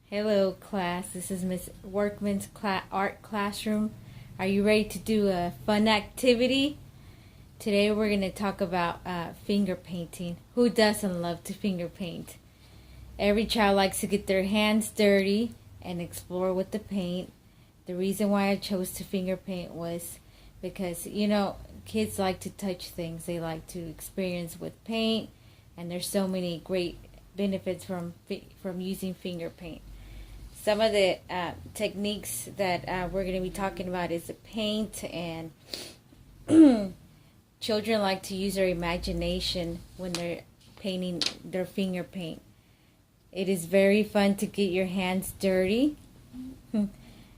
Hello, class. This is Miss Workman's art classroom. Are you ready to do a fun activity? Today we're going to talk about finger painting. Who doesn't love to finger paint? Every child likes to get their hands dirty and explore with the paint. The reason why I chose to finger paint was because, kids like to touch things. They like to experience with paint, and there's so many great benefits from using finger paint. Some of the techniques that we're going to be talking about is the paint, and children like to use their imagination when they're painting their finger paint. It is very fun to get your hands dirty, and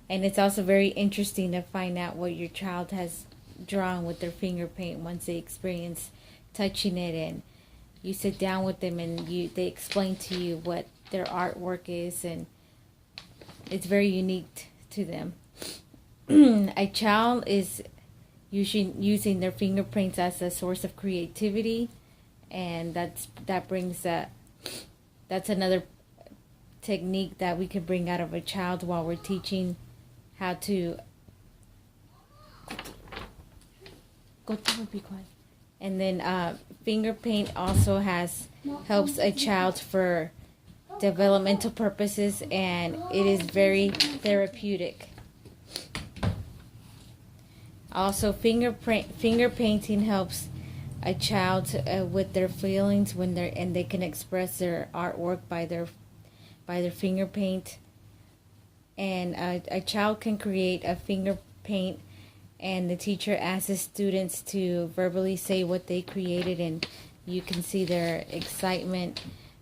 it's also very interesting to find out what your child has drawn with their finger paint once they experience touching it, and you sit down with them and they explain to you what their artwork is, and it's very unique to them. A child is using their fingerprints as a source of creativity, and that's another technique that we can bring out of a child while we're teaching how to be quiet. And then finger paint also helps a child for developmental purposes, and it is very therapeutic. Also, finger painting helps a child with their feelings and they can express their artwork by their finger paint. And a child can create a finger paint, and the teacher asks the students to verbally say what they created, and you can see their excitement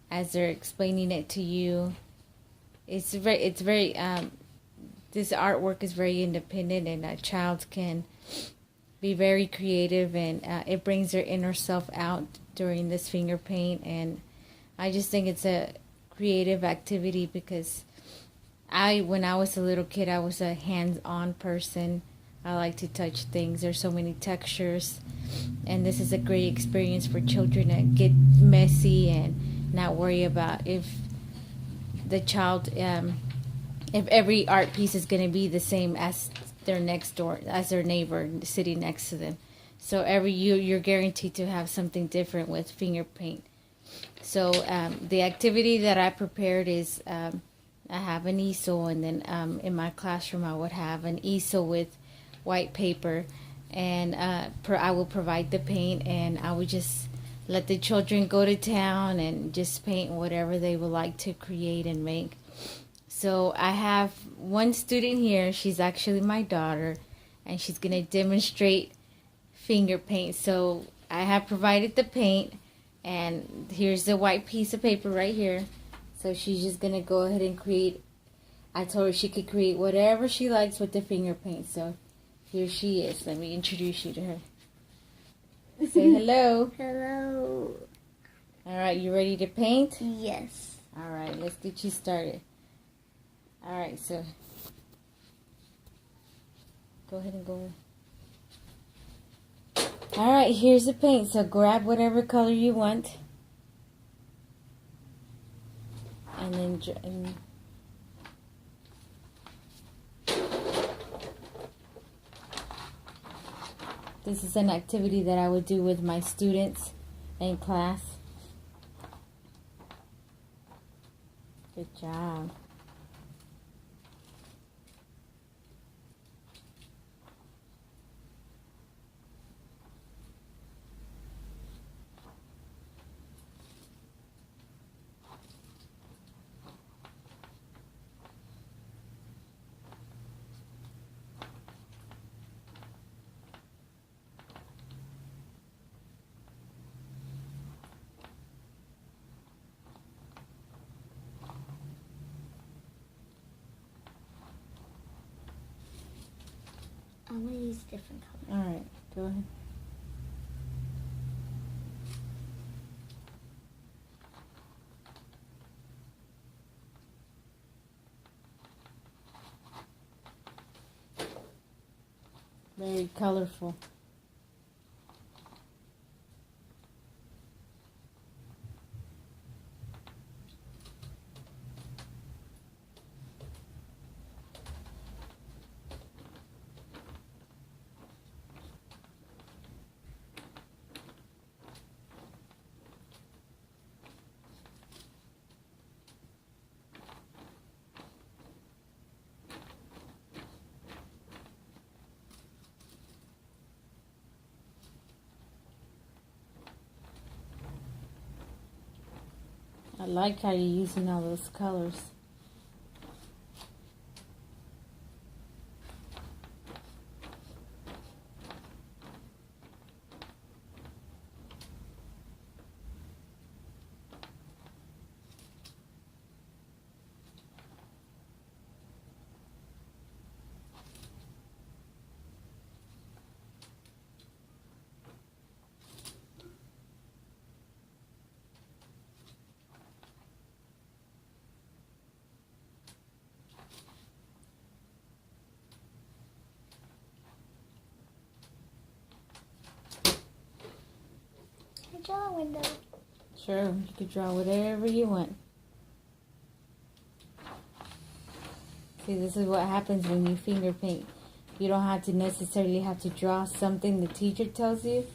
as they're explaining it to you. This artwork is very independent, and a child can be very creative, and it brings their inner self out during this finger paint. And I just think it's a creative activity because when I was a little kid, I was a hands-on person. I like to touch things. There's so many textures, and this is a great experience for children to get messy and not worry about if the child, if every art piece is going to be the same as their neighbor sitting next to them. So you're guaranteed to have something different with finger paint. So the activity that I prepared is I have an easel, and then in my classroom I would have an easel with white paper, and I will provide the paint, and I would just let the children go to town and just paint whatever they would like to create and make. So I have one student here. She's actually my daughter, and she's going to demonstrate finger paint. So I have provided the paint, and here's the white piece of paper right here. So she's just going to go ahead and create. I told her she could create whatever she likes with the finger paint. So here she is. Let me introduce you to her. Say hello. Hello. All right, you ready to paint? Yes. All right, let's get you started. All right, so go ahead and go. All right, here's the paint. So grab whatever color you want, and then this is an activity that I would do with my students in class. Good job. I'm going to use different colors. All right, go ahead. Very colorful. like how you're using all those colors. I draw a window. Sure, you could draw whatever you want. See, this is what happens when you finger paint. You don't have to necessarily have to draw something the teacher tells you.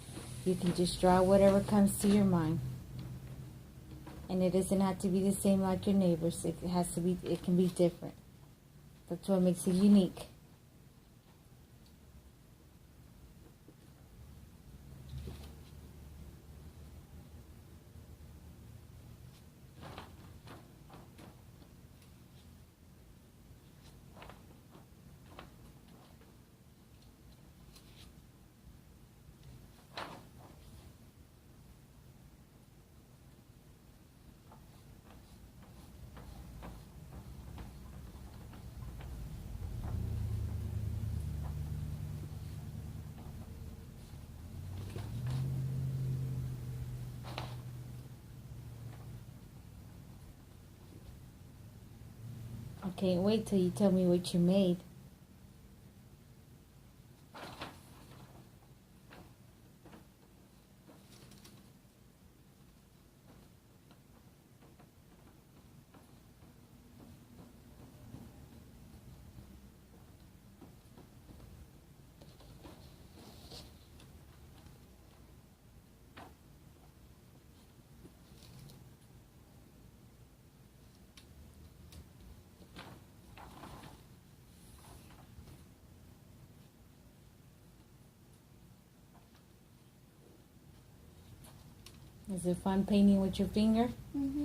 You can just draw whatever comes to your mind. And it doesn't have to be the same like your neighbors. It can be different. That's what makes it unique. I can't wait till you tell me what you made. Is it fun painting with your finger? Mm-hmm.